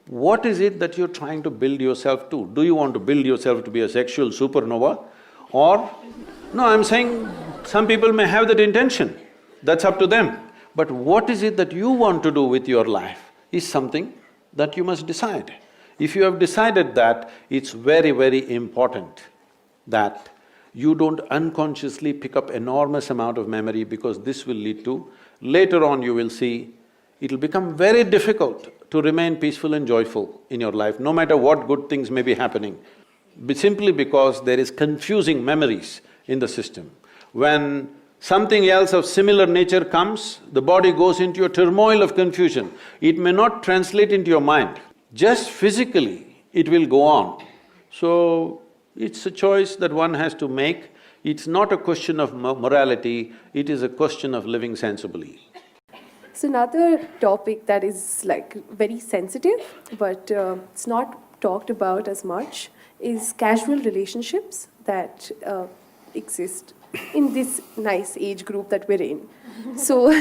What is it that you're trying to build yourself to? Do you want to build yourself to be a sexual supernova? Or… No, I'm saying some people may have that intention, that's up to them. But what is it that you want to do with your life is something that you must decide. If you have decided that, it's very, very important that you don't unconsciously pick up enormous amount of memory, because this will lead to… later on you will see, it'll become very difficult to remain peaceful and joyful in your life, no matter what good things may be happening, simply because there is confusing memories in the system. When something else of similar nature comes, the body goes into a turmoil of confusion. It may not translate into your mind, just physically it will go on. So, it's a choice that one has to make. It's not a question of morality, it is a question of living sensibly. So another topic that is like very sensitive, but it's not talked about as much, is casual relationships that exist in this nice age group that we're in. So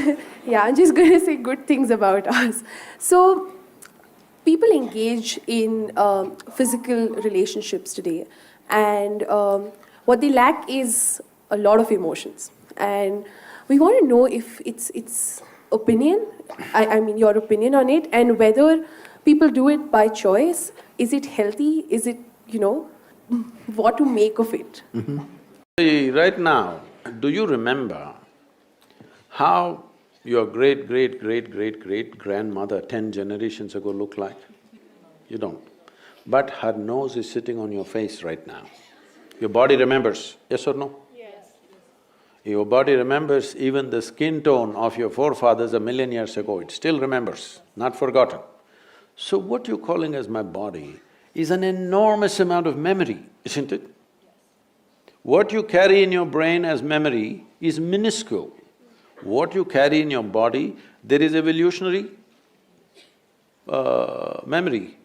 yeah, I'm just going to say good things about us. So people engage in physical relationships today, and what they lack is a lot of emotions. And we want to know if it's opinion, I mean your opinion on it, and whether people do it by choice. Is it healthy? Is it, what to make of it? See, right now, do you remember how your great-great-great-great-great-grandmother 10 generations ago looked like? You don't. But her nose is sitting on your face right now. Your body remembers, yes or no? Your body remembers even the skin tone of your forefathers 1,000,000 years ago, it still remembers, not forgotten. So what you're calling as my body is an enormous amount of memory, isn't it? What you carry in your brain as memory is minuscule. What you carry in your body, there is evolutionary memory,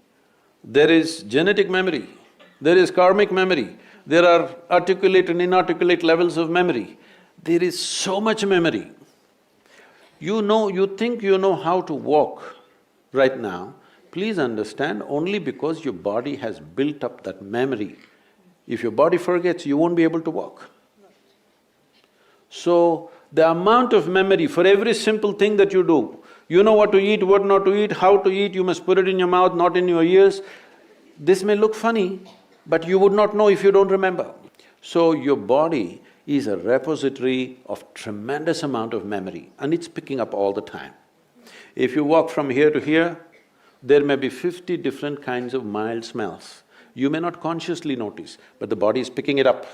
there is genetic memory, there is karmic memory, there are articulate and inarticulate levels of memory. There is so much memory. You think you know how to walk right now, please understand, only because your body has built up that memory. If your body forgets, you won't be able to walk. So, the amount of memory for every simple thing that you do, you know what to eat, what not to eat, how to eat, you must put it in your mouth, not in your ears. This may look funny, but you would not know if you don't remember. So, your body is a repository of tremendous amount of memory, and it's picking up all the time. If you walk from here to here, there may be 50 different kinds of mild smells. You may not consciously notice, but the body is picking it up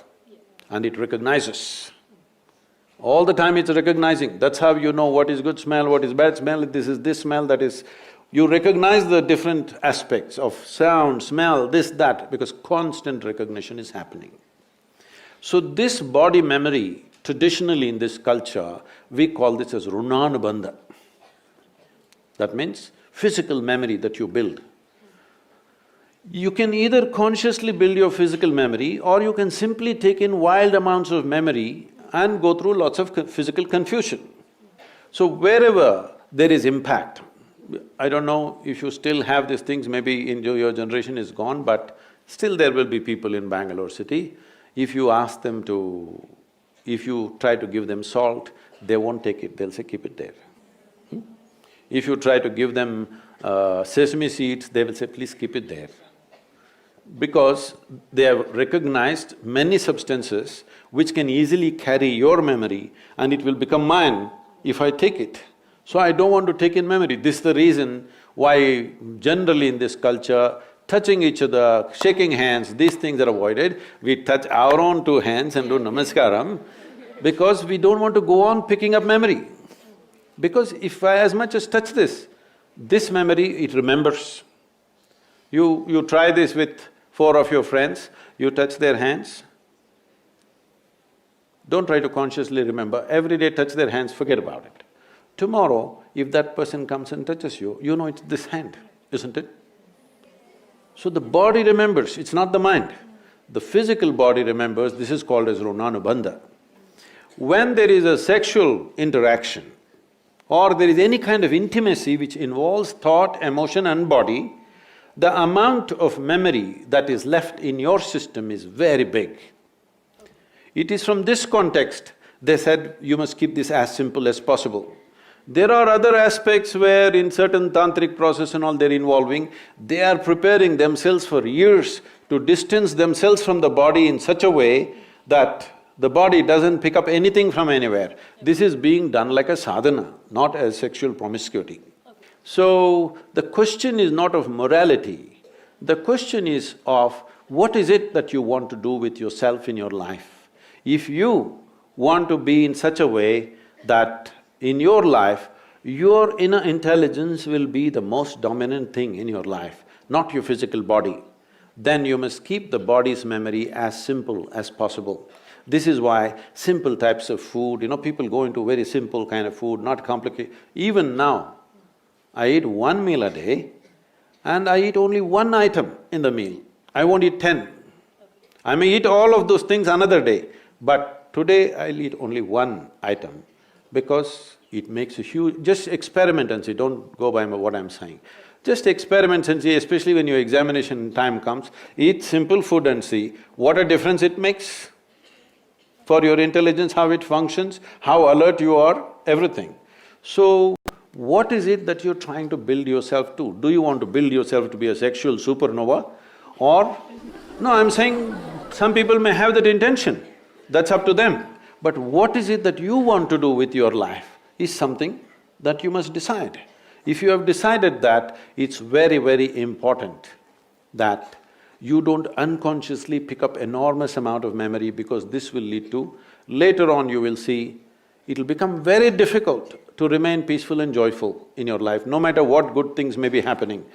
and it recognizes. All the time it's recognizing, that's how you know what is good smell, what is bad smell, this is this smell, that is… You recognize the different aspects of sound, smell, this, that, because constant recognition is happening. So this body memory, traditionally in this culture, we call this as runanubandha. That means physical memory that you build. You can either consciously build your physical memory, or you can simply take in wild amounts of memory and go through lots of physical confusion. So wherever there is impact, I don't know if you still have these things, maybe in your generation is gone, but still there will be people in Bangalore city. If you ask them to… if you try to give them salt, they won't take it, they'll say, keep it there. If you try to give them sesame seeds, they will say, please keep it there. Because they have recognized many substances which can easily carry your memory and it will become mine if I take it. So I don't want to take in memory. This is the reason why generally in this culture, touching each other, shaking hands, these things are avoided. We touch our own two hands and do namaskaram because we don't want to go on picking up memory. Because if I as much as touch this memory, it remembers. You try this with 4 of your friends, you touch their hands. Don't try to consciously remember, every day touch their hands, forget about it. Tomorrow, if that person comes and touches you, you know it's this hand, isn't it? So the body remembers, it's not the mind. The physical body remembers, this is called as runanubandha. When there is a sexual interaction or there is any kind of intimacy which involves thought, emotion and body, the amount of memory that is left in your system is very big. It is from this context they said you must keep this as simple as possible. There are other aspects where in certain tantric process and all they're involving, they are preparing themselves for years to distance themselves from the body in such a way that the body doesn't pick up anything from anywhere. This is being done like a sadhana, not as sexual promiscuity. So, the question is not of morality, the question is of what is it that you want to do with yourself in your life. If you want to be in such a way that in your life, your inner intelligence will be the most dominant thing in your life, not your physical body, then you must keep the body's memory as simple as possible. This is why simple types of food, people go into very simple kind of food, not complicated. Even now, I eat one meal a day and I eat only one item in the meal. I won't eat 10. I may eat all of those things another day, but today I'll eat only one item because it makes a huge… Just experiment and see, don't go by what I'm saying. Just experiment and see, especially when your examination time comes, eat simple food and see what a difference it makes for your intelligence, how it functions, how alert you are, everything. So, what is it that you're trying to build yourself to? Do you want to build yourself to be a sexual supernova? Or… No, I'm saying some people may have that intention, that's up to them. But what is it that you want to do with your life is something that you must decide. If you have decided that, it's very, very important that you don't unconsciously pick up enormous amount of memory because this will lead to… Later on you will see, it'll become very difficult to remain peaceful and joyful in your life, no matter what good things may be happening,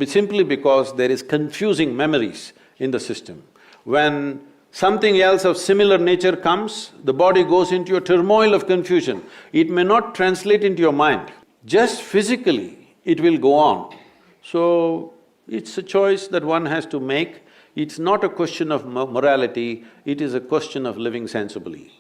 simply because there is confusing memories in the system. When something else of similar nature comes, the body goes into a turmoil of confusion. It may not translate into your mind, just physically it will go on. So, it's a choice that one has to make. It's not a question of morality, it is a question of living sensibly.